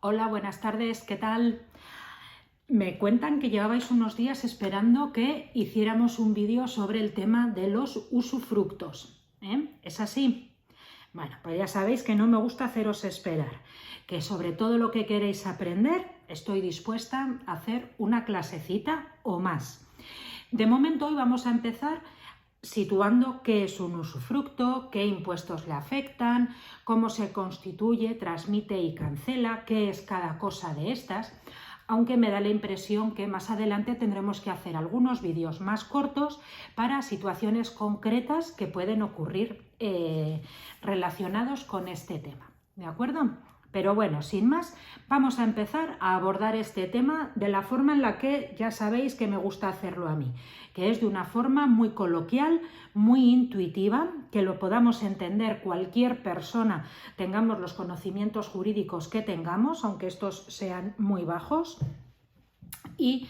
Hola, buenas tardes, ¿qué tal? Me cuentan que llevabais unos días esperando que hiciéramos un vídeo sobre el tema de los usufructos, ¿eh? ¿Es así? Bueno, pues ya sabéis que no me gusta haceros esperar, que sobre todo lo que queréis aprender estoy dispuesta a hacer una clasecita o más. De momento hoy vamos a empezar situando qué es un usufructo, qué impuestos le afectan, cómo se constituye, transmite y cancela, qué es cada cosa de estas, aunque me da la impresión que más adelante tendremos que hacer algunos vídeos más cortos para situaciones concretas que pueden ocurrir relacionados con este tema. ¿De acuerdo? Pero bueno, sin más, vamos a empezar a abordar este tema de la forma en la que ya sabéis que me gusta hacerlo a mí, que es de una forma muy coloquial, muy intuitiva, que lo podamos entender cualquier persona, tengamos los conocimientos jurídicos que tengamos, aunque estos sean muy bajos. Y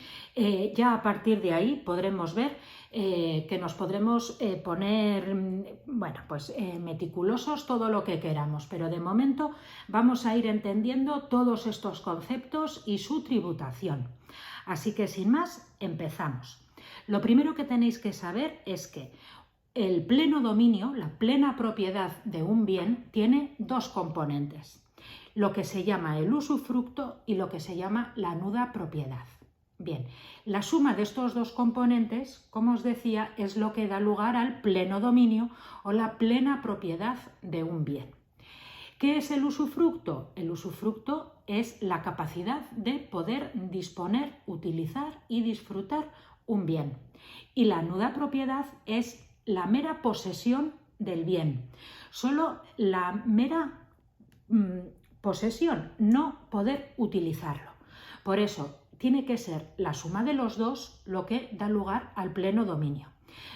ya a partir de ahí podremos ver que nos podremos poner meticulosos todo lo que queramos, pero de momento vamos a ir entendiendo todos estos conceptos y su tributación. Así que sin más, empezamos. Lo primero que tenéis que saber es que el pleno dominio, la plena propiedad de un bien, tiene dos componentes, lo que se llama el usufructo y lo que se llama la nuda propiedad. Bien, la suma de estos dos componentes, como os decía, es lo que da lugar al pleno dominio o la plena propiedad de un bien. ¿Qué es el usufructo? El usufructo es la capacidad de poder disponer, utilizar y disfrutar un bien. Y la nuda propiedad es la mera posesión del bien. Solo la mera posesión, no poder utilizarlo. Por eso, tiene que ser la suma de los dos lo que da lugar al pleno dominio.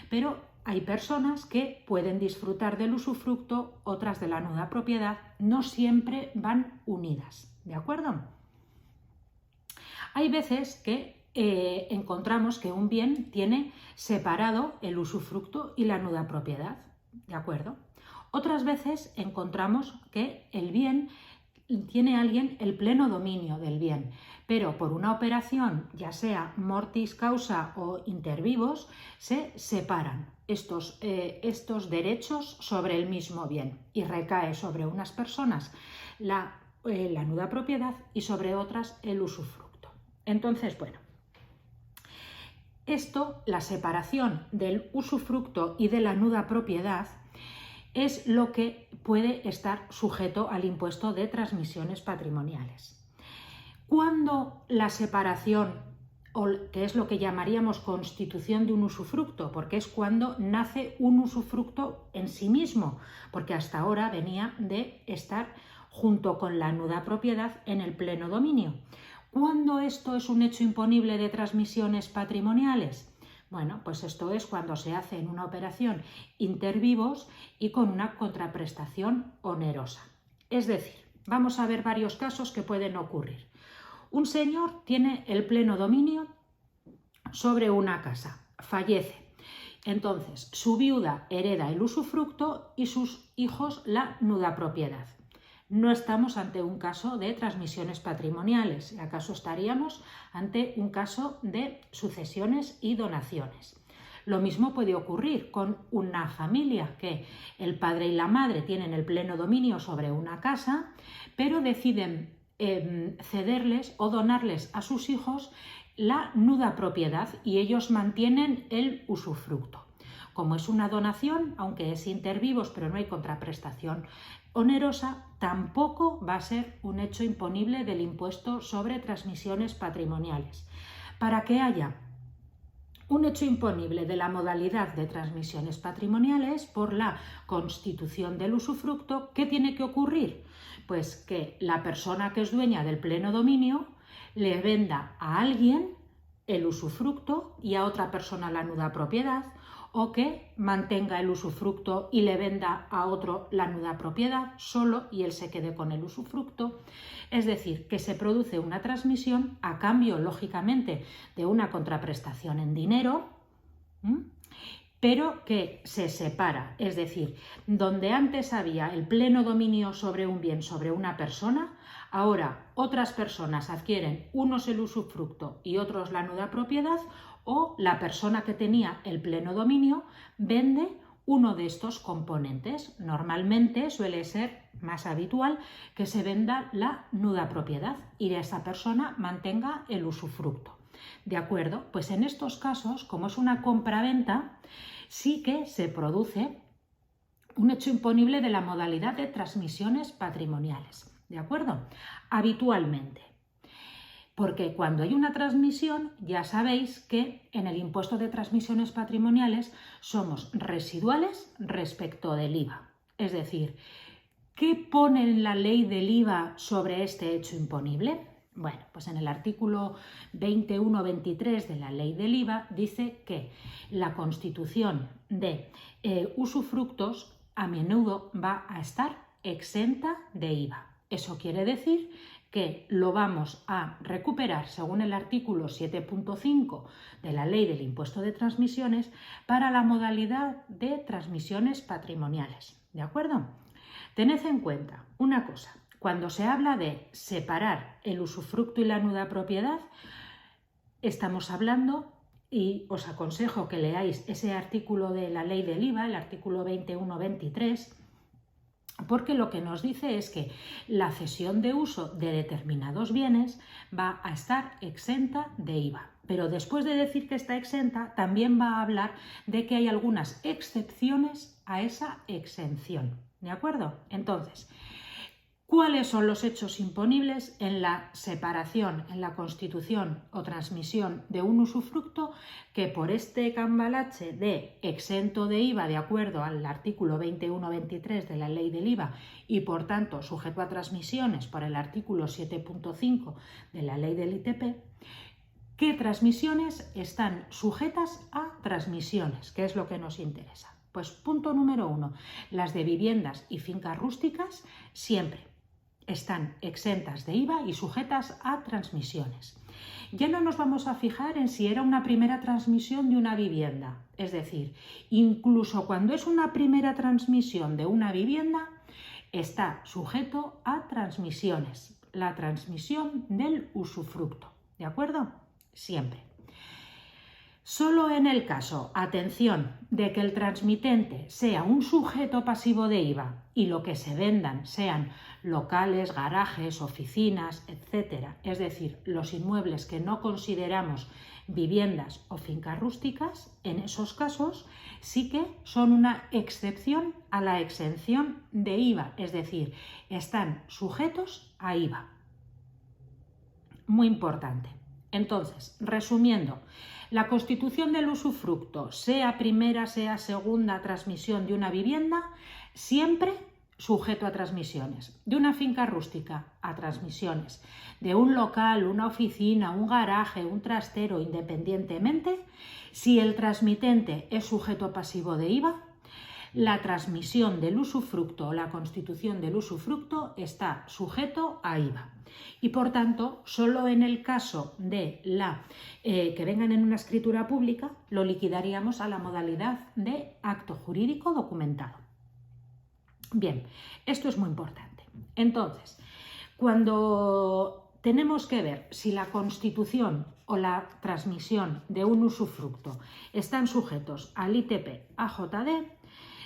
Pero hay personas que pueden disfrutar del usufructo, otras de la nuda propiedad, no siempre van unidas, ¿de acuerdo? Hay veces que encontramos que un bien tiene separado el usufructo y la nuda propiedad, ¿de acuerdo? Otras veces encontramos que el bien tiene alguien el pleno dominio del bien, pero por una operación, ya sea mortis causa o inter vivos, se separan estos derechos sobre el mismo bien y recae sobre unas personas la nuda propiedad y sobre otras el usufructo. Entonces, bueno, la separación del usufructo y de la nuda propiedad es lo que puede estar sujeto al impuesto de transmisiones patrimoniales. Cuando la separación, o que es lo que llamaríamos constitución de un usufructo, porque es cuando nace un usufructo en sí mismo, porque hasta ahora venía de estar junto con la nuda propiedad en el pleno dominio. ¿Cuándo esto es un hecho imponible de transmisiones patrimoniales? Bueno, pues esto es cuando se hace en una operación inter vivos y con una contraprestación onerosa. Es decir, vamos a ver varios casos que pueden ocurrir. Un señor tiene el pleno dominio sobre una casa, fallece. Entonces, su viuda hereda el usufructo y sus hijos la nuda propiedad. No estamos ante un caso de transmisiones patrimoniales, acaso estaríamos ante un caso de sucesiones y donaciones. Lo mismo puede ocurrir con una familia, que el padre y la madre tienen el pleno dominio sobre una casa, pero deciden cederles o donarles a sus hijos la nuda propiedad y ellos mantienen el usufructo. Como es una donación, aunque es inter vivos, pero no hay contraprestación onerosa, tampoco va a ser un hecho imponible del impuesto sobre transmisiones patrimoniales. Para que haya un hecho imponible de la modalidad de transmisiones patrimoniales por la constitución del usufructo, ¿qué tiene que ocurrir? Pues que la persona que es dueña del pleno dominio le venda a alguien el usufructo y a otra persona la nuda propiedad, o que mantenga el usufructo y le venda a otro la nuda propiedad solo y él se quede con el usufructo. Es decir, que se produce una transmisión a cambio, lógicamente, de una contraprestación en dinero, pero que se separa. Es decir, donde antes había el pleno dominio sobre un bien, sobre una persona, Ahora, otras personas adquieren unos el usufructo y otros la nuda propiedad, o la persona que tenía el pleno dominio vende uno de estos componentes. Normalmente suele ser más habitual que se venda la nuda propiedad y esa persona mantenga el usufructo. ¿De acuerdo? Pues en estos casos, como es una compraventa, sí que se produce un hecho imponible de la modalidad de transmisiones patrimoniales. ¿De acuerdo? Habitualmente. Porque cuando hay una transmisión, ya sabéis que en el impuesto de transmisiones patrimoniales somos residuales respecto del IVA. Es decir, ¿qué pone en la ley del IVA sobre este hecho imponible? Bueno, pues en el artículo 21-23 de la ley del IVA dice que la constitución de usufructos a menudo va a estar exenta de IVA. Eso quiere decir que lo vamos a recuperar según el artículo 7.5 de la Ley del Impuesto de Transmisiones para la modalidad de transmisiones patrimoniales. ¿De acuerdo? Tened en cuenta una cosa, cuando se habla de separar el usufructo y la nuda propiedad, estamos hablando, y os aconsejo que leáis ese artículo de la Ley del IVA, el artículo 21-23, porque lo que nos dice es que la cesión de uso de determinados bienes va a estar exenta de IVA. Pero después de decir que está exenta, también va a hablar de que hay algunas excepciones a esa exención. ¿De acuerdo? Entonces, ¿cuáles son los hechos imponibles en la separación, en la constitución o transmisión de un usufructo que por este cambalache de exento de IVA de acuerdo al artículo 21-23 de la Ley del IVA y por tanto sujeto a transmisiones por el artículo 7.5 de la Ley del ITP, qué transmisiones están sujetas a transmisiones? ¿Qué es lo que nos interesa? Pues punto número 1, las de viviendas y fincas rústicas siempre están exentas de IVA y sujetas a transmisiones. Ya no nos vamos a fijar en si era una primera transmisión de una vivienda, es decir, incluso cuando es una primera transmisión de una vivienda, está sujeto a transmisiones, la transmisión del usufructo, ¿de acuerdo? Siempre. Solo en el caso, atención, de que el transmitente sea un sujeto pasivo de IVA y lo que se vendan sean locales, garajes, oficinas, etc., es decir, los inmuebles que no consideramos viviendas o fincas rústicas, en esos casos sí que son una excepción a la exención de IVA, es decir, están sujetos a IVA. Muy importante. Entonces, resumiendo, la constitución del usufructo, sea primera, sea segunda transmisión de una vivienda, siempre sujeto a transmisiones. De una finca rústica, a transmisiones. De un local, una oficina, un garaje, un trastero, independientemente, si el transmitente es sujeto pasivo de IVA, la transmisión del usufructo o la constitución del usufructo está sujeto a IVA. Y por tanto, solo en el caso de que vengan en una escritura pública, lo liquidaríamos a la modalidad de acto jurídico documentado. Bien, esto es muy importante. Entonces, cuando tenemos que ver si la constitución o la transmisión de un usufructo están sujetos al ITP AJD,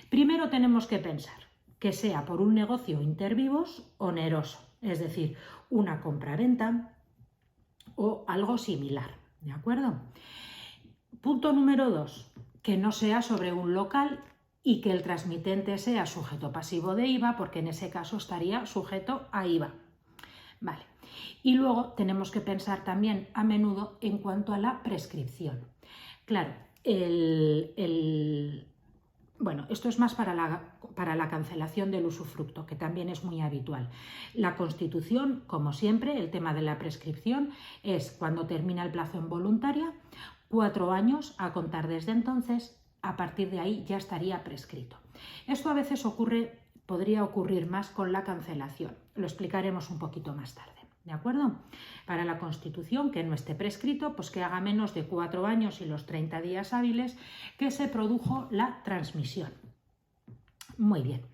primero tenemos que pensar que sea por un negocio intervivos oneroso, es decir, una compraventa o algo similar, ¿de acuerdo? Punto número 2, que no sea sobre un local y que el transmitente sea sujeto pasivo de IVA, porque en ese caso estaría sujeto a IVA. Vale. Y luego tenemos que pensar también a menudo en cuanto a la prescripción. Claro, bueno, esto es más para la cancelación del usufructo, que también es muy habitual. La Constitución, como siempre, el tema de la prescripción es cuando termina el plazo en voluntaria, 4 años a contar desde entonces, a partir de ahí ya estaría prescrito. Esto a veces podría ocurrir más con la cancelación. Lo explicaremos un poquito más tarde. ¿De acuerdo? Para la Constitución, que no esté prescrito, pues que haga menos de 4 años y los 30 días hábiles que se produjo la transmisión. Muy bien.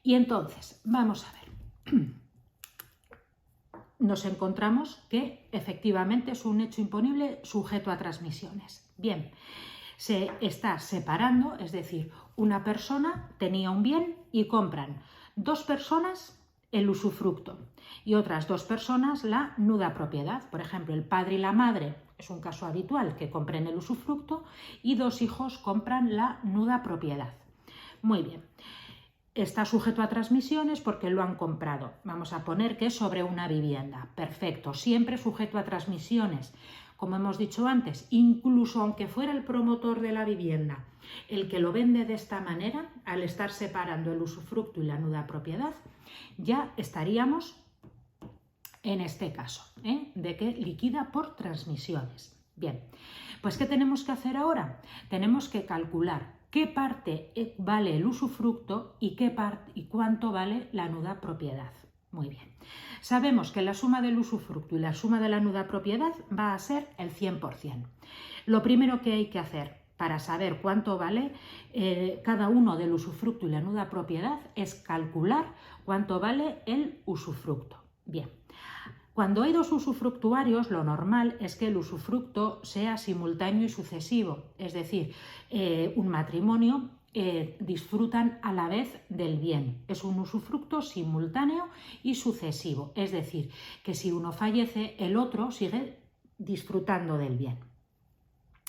Y entonces, vamos a ver. nos encontramos que efectivamente es un hecho imponible sujeto a transmisiones. Bien, se está separando, es decir, una persona tenía un bien y compran 2 personas el usufructo y otras 2 personas la nuda propiedad. Por ejemplo, el padre y la madre, es un caso habitual que compren el usufructo, y 2 hijos compran la nuda propiedad. Muy bien. Está sujeto a transmisiones porque lo han comprado. Vamos a poner que es sobre una vivienda. Perfecto, siempre sujeto a transmisiones. Como hemos dicho antes, incluso aunque fuera el promotor de la vivienda el que lo vende de esta manera, al estar separando el usufructo y la nuda propiedad, ya estaríamos en este caso, de que liquida por transmisiones. Bien, pues ¿qué tenemos que hacer ahora? Tenemos que calcular qué parte vale el usufructo y cuánto vale la nuda propiedad. Muy bien. Sabemos que la suma del usufructo y la suma de la nuda propiedad va a ser el 100%. Lo primero que hay que hacer para saber cuánto vale cada uno del usufructo y la nuda propiedad es calcular cuánto vale el usufructo. Bien. Cuando hay 2 usufructuarios, lo normal es que el usufructo sea simultáneo y sucesivo, es decir, un matrimonio disfrutan a la vez del bien. Es un usufructo simultáneo y sucesivo, es decir, que si uno fallece, el otro sigue disfrutando del bien.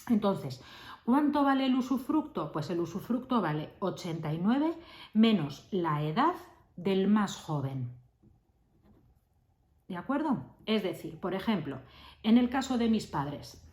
Entonces, ¿cuánto vale el usufructo? Pues el usufructo vale 89 menos la edad del más joven. ¿De acuerdo? Es decir, por ejemplo, en el caso de mis padres,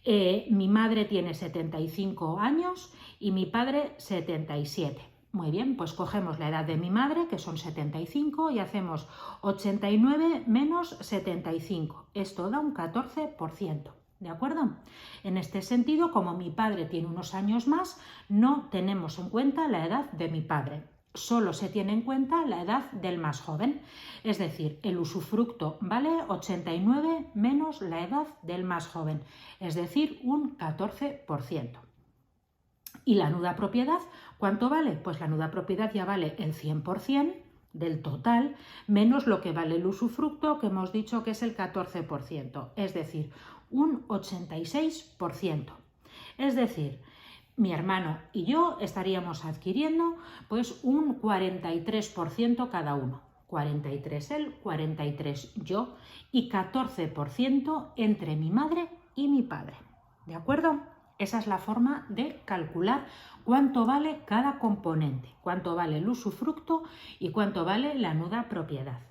mi madre tiene 75 años y mi padre 77. Muy bien, pues cogemos la edad de mi madre, que son 75, y hacemos 89 menos 75. Esto da un 14%. ¿De acuerdo? En este sentido, como mi padre tiene unos años más, no tenemos en cuenta la edad de mi padre. Solo se tiene en cuenta la edad del más joven, es decir, el usufructo vale 89 menos la edad del más joven, es decir, un 14%. ¿Y la nuda propiedad cuánto vale? Pues la nuda propiedad ya vale el 100% del total menos lo que vale el usufructo, que hemos dicho que es el 14%, es decir, un 86%. Es decir, mi hermano y yo estaríamos adquiriendo pues un 43% cada uno. 43 él, 43 yo y 14% entre mi madre y mi padre. ¿De acuerdo? Esa es la forma de calcular cuánto vale cada componente, cuánto vale el usufructo y cuánto vale la nuda propiedad.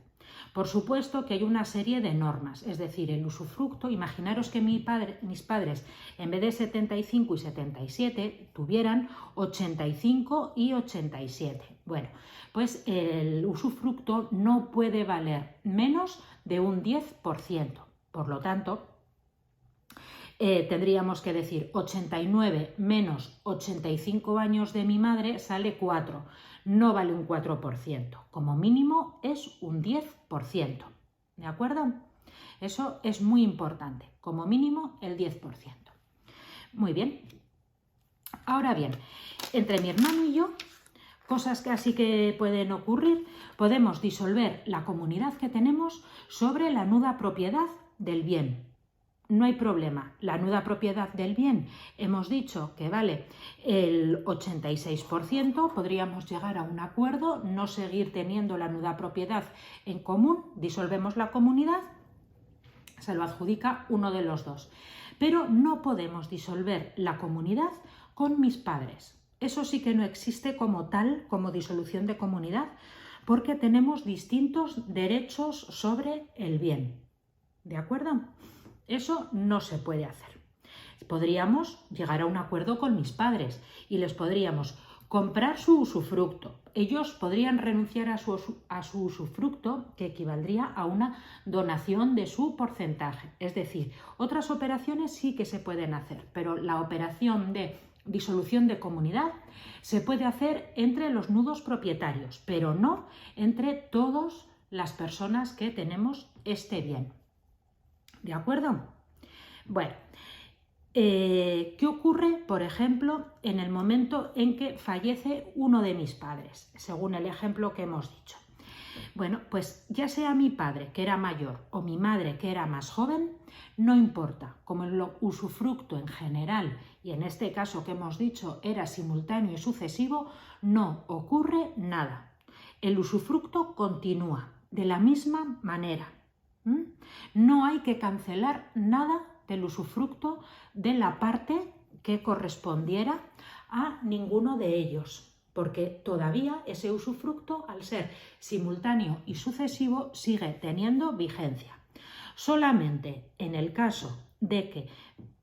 Por supuesto que hay una serie de normas, es decir, el usufructo, imaginaros que mis padres en vez de 75 y 77 tuvieran 85 y 87. Bueno, pues el usufructo no puede valer menos de un 10%. Por lo tanto, tendríamos que decir 89 menos 85 años de mi madre sale 4. No vale un 4%, como mínimo es un 10%, ¿de acuerdo? Eso es muy importante, como mínimo el 10%. Muy bien. Ahora bien, entre mi hermano y yo, cosas que así que pueden ocurrir, podemos disolver la comunidad que tenemos sobre la nuda propiedad del bien. No hay problema, la nuda propiedad del bien hemos dicho que vale el 86%, podríamos llegar a un acuerdo, no seguir teniendo la nuda propiedad en común, disolvemos la comunidad, se lo adjudica uno de los dos. Pero no podemos disolver la comunidad con mis padres. Eso sí que no existe como tal, como disolución de comunidad, porque tenemos distintos derechos sobre el bien. ¿De acuerdo? Eso no se puede hacer. Podríamos llegar a un acuerdo con mis padres y les podríamos comprar su usufructo. Ellos podrían renunciar a su usufructo, que equivaldría a una donación de su porcentaje. Es decir, otras operaciones sí que se pueden hacer, pero la operación de disolución de comunidad se puede hacer entre los nudos propietarios, pero no entre todas las personas que tenemos este bien. ¿De acuerdo? Bueno, ¿qué ocurre, por ejemplo, en el momento en que fallece uno de mis padres? Según el ejemplo que hemos dicho. Bueno, pues ya sea mi padre, que era mayor, o mi madre, que era más joven, no importa. Como el usufructo en general, y en este caso que hemos dicho era simultáneo y sucesivo, no ocurre nada. El usufructo continúa de la misma manera. No hay que cancelar nada del usufructo de la parte que correspondiera a ninguno de ellos, porque todavía ese usufructo, al ser simultáneo y sucesivo, sigue teniendo vigencia. Solamente en el caso de que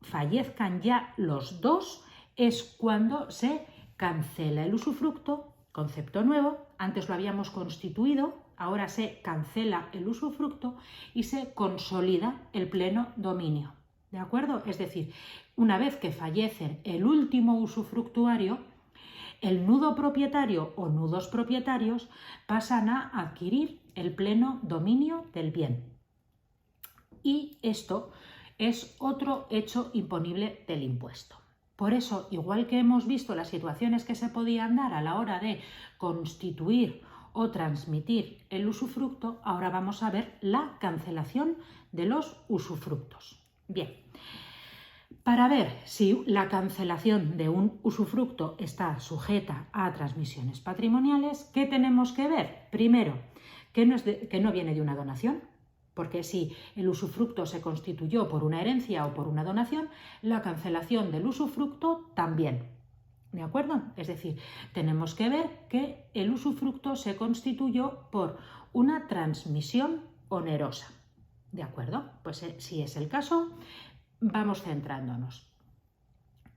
fallezcan ya los dos es cuando se cancela el usufructo, concepto nuevo, antes lo habíamos constituido, ahora se cancela el usufructo y se consolida el pleno dominio. ¿De acuerdo? Es decir, una vez que fallece el último usufructuario, el nudo propietario o nudos propietarios pasan a adquirir el pleno dominio del bien. Y esto es otro hecho imponible del impuesto. Por eso, igual que hemos visto las situaciones que se podían dar a la hora de constituir o transmitir el usufructo, ahora vamos a ver la cancelación de los usufructos. Bien, para ver si la cancelación de un usufructo está sujeta a transmisiones patrimoniales, ¿qué tenemos que ver? Primero, que no viene de una donación, porque si el usufructo se constituyó por una herencia o por una donación, la cancelación del usufructo también. ¿De acuerdo? Es decir, tenemos que ver que el usufructo se constituyó por una transmisión onerosa. ¿De acuerdo? Pues si es el caso, vamos centrándonos.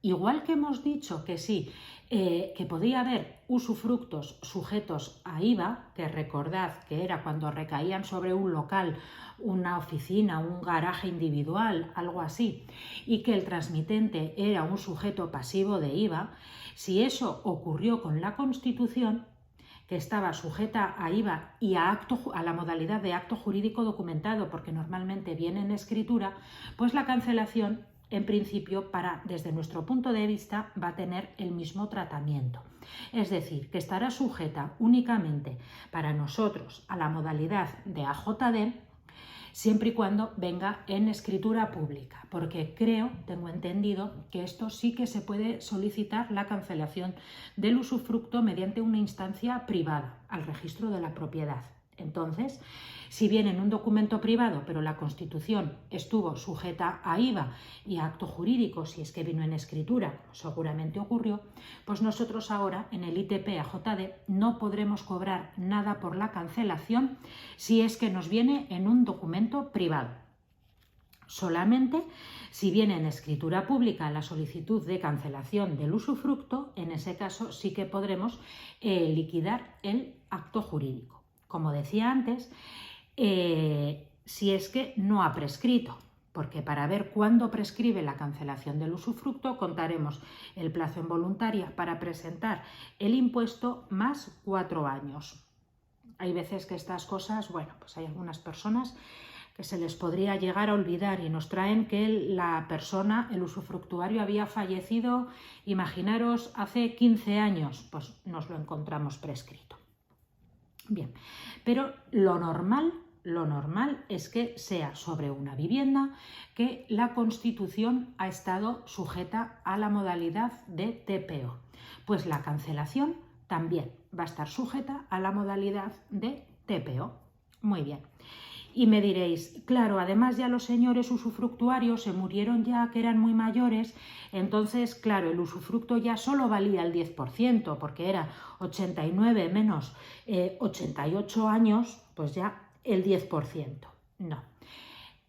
Igual que hemos dicho que sí, que podía haber usufructos sujetos a IVA, que recordad que era cuando recaían sobre un local, una oficina, un garaje individual, algo así, y que el transmitente era un sujeto pasivo de IVA, si eso ocurrió con la Constitución, que estaba sujeta a IVA y a la modalidad de acto jurídico documentado, porque normalmente viene en escritura, pues la cancelación, en principio, desde nuestro punto de vista, va a tener el mismo tratamiento. Es decir, que estará sujeta únicamente para nosotros a la modalidad de AJD, siempre y cuando venga en escritura pública, porque tengo entendido que esto sí que se puede solicitar la cancelación del usufructo mediante una instancia privada al registro de la propiedad. Entonces, si viene en un documento privado, pero la Constitución estuvo sujeta a IVA y a acto jurídico, si es que vino en escritura, seguramente ocurrió, pues nosotros ahora en el ITP AJD no podremos cobrar nada por la cancelación si es que nos viene en un documento privado. Solamente si viene en escritura pública la solicitud de cancelación del usufructo, en ese caso sí que podremos liquidar el acto jurídico. Como decía antes, si es que no ha prescrito, porque para ver cuándo prescribe la cancelación del usufructo contaremos el plazo en voluntaria para presentar el impuesto más 4 años. Hay veces que estas cosas, pues hay algunas personas que se les podría llegar a olvidar y nos traen que la persona, el usufructuario, había fallecido, imaginaros, hace 15 años, pues nos lo encontramos prescrito. Bien, pero lo normal es que sea sobre una vivienda que la Constitución ha estado sujeta a la modalidad de TPO. Pues la cancelación también va a estar sujeta a la modalidad de TPO. Muy bien. Y me diréis, claro, además ya los señores usufructuarios se murieron ya, que eran muy mayores, entonces, claro, el usufructo ya solo valía el 10%, porque era 89 menos 88 años, pues ya el 10%. No.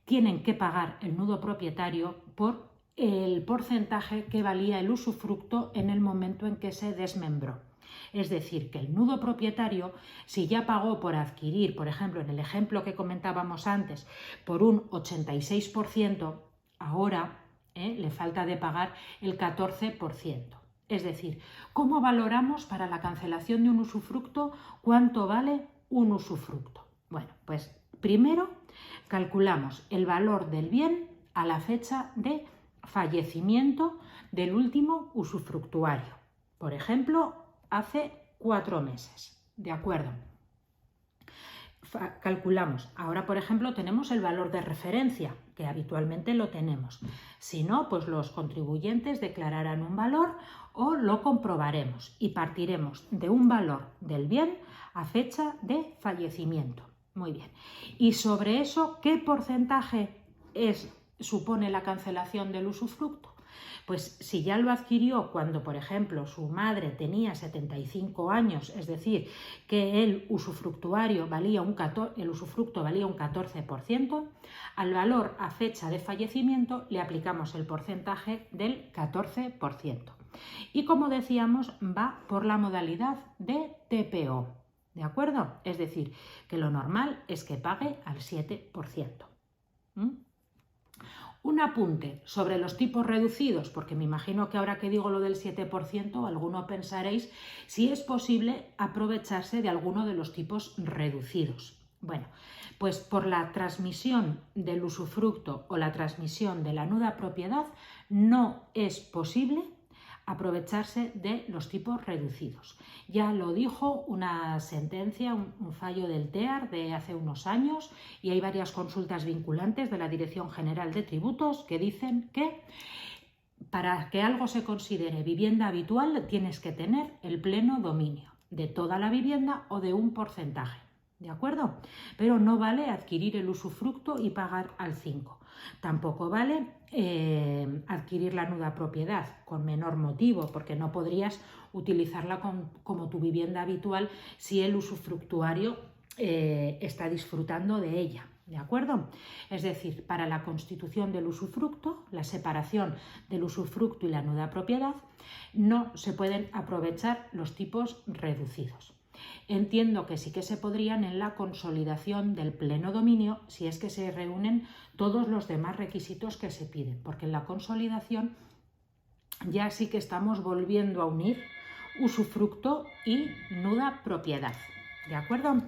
Tienen que pagar el nudo propietario por el porcentaje que valía el usufructo en el momento en que se desmembró. Es decir, que el nudo propietario, si ya pagó por adquirir, por ejemplo, en el ejemplo que comentábamos antes, por un 86%, ahora le falta de pagar el 14%. Es decir, ¿cómo valoramos para la cancelación de un usufructo cuánto vale un usufructo? Bueno, pues primero calculamos el valor del bien a la fecha de fallecimiento del último usufructuario. Por ejemplo, hace 4 meses, ¿de acuerdo? calculamos. Ahora, por ejemplo, tenemos el valor de referencia, que habitualmente lo tenemos. Si no, pues los contribuyentes declararán un valor o lo comprobaremos y partiremos de un valor del bien a fecha de fallecimiento. Muy bien. Y sobre eso, ¿qué porcentaje supone la cancelación del usufructo? Pues si ya lo adquirió cuando, por ejemplo, su madre tenía 75 años, es decir, que el usufructo valía un 14%, al valor a fecha de fallecimiento le aplicamos el porcentaje del 14%. Y como decíamos, va por la modalidad de TPO, ¿de acuerdo? Es decir, que lo normal es que pague al 7%. Un apunte sobre los tipos reducidos, porque me imagino que ahora que digo lo del 7%, alguno pensaréis si es posible aprovecharse de alguno de los tipos reducidos. Bueno, pues por la transmisión del usufructo o la transmisión de la nuda propiedad no es posible aprovecharse de los tipos reducidos. Ya lo dijo una sentencia, un fallo del TEAR de hace unos años, y hay varias consultas vinculantes de la Dirección General de Tributos que dicen que para que algo se considere vivienda habitual tienes que tener el pleno dominio de toda la vivienda o de un porcentaje. ¿De acuerdo? Pero no vale adquirir el usufructo y pagar al 5%. Tampoco vale adquirir la nuda propiedad con menor motivo, porque no podrías utilizarla como tu vivienda habitual si el usufructuario está disfrutando de ella. ¿De acuerdo? Es decir, para la constitución del usufructo, la separación del usufructo y la nuda propiedad, no se pueden aprovechar los tipos reducidos. Entiendo que sí que se podrían en la consolidación del pleno dominio si es que se reúnen todos los demás requisitos que se piden, porque en la consolidación ya sí que estamos volviendo a unir usufructo y nuda propiedad. ¿De acuerdo?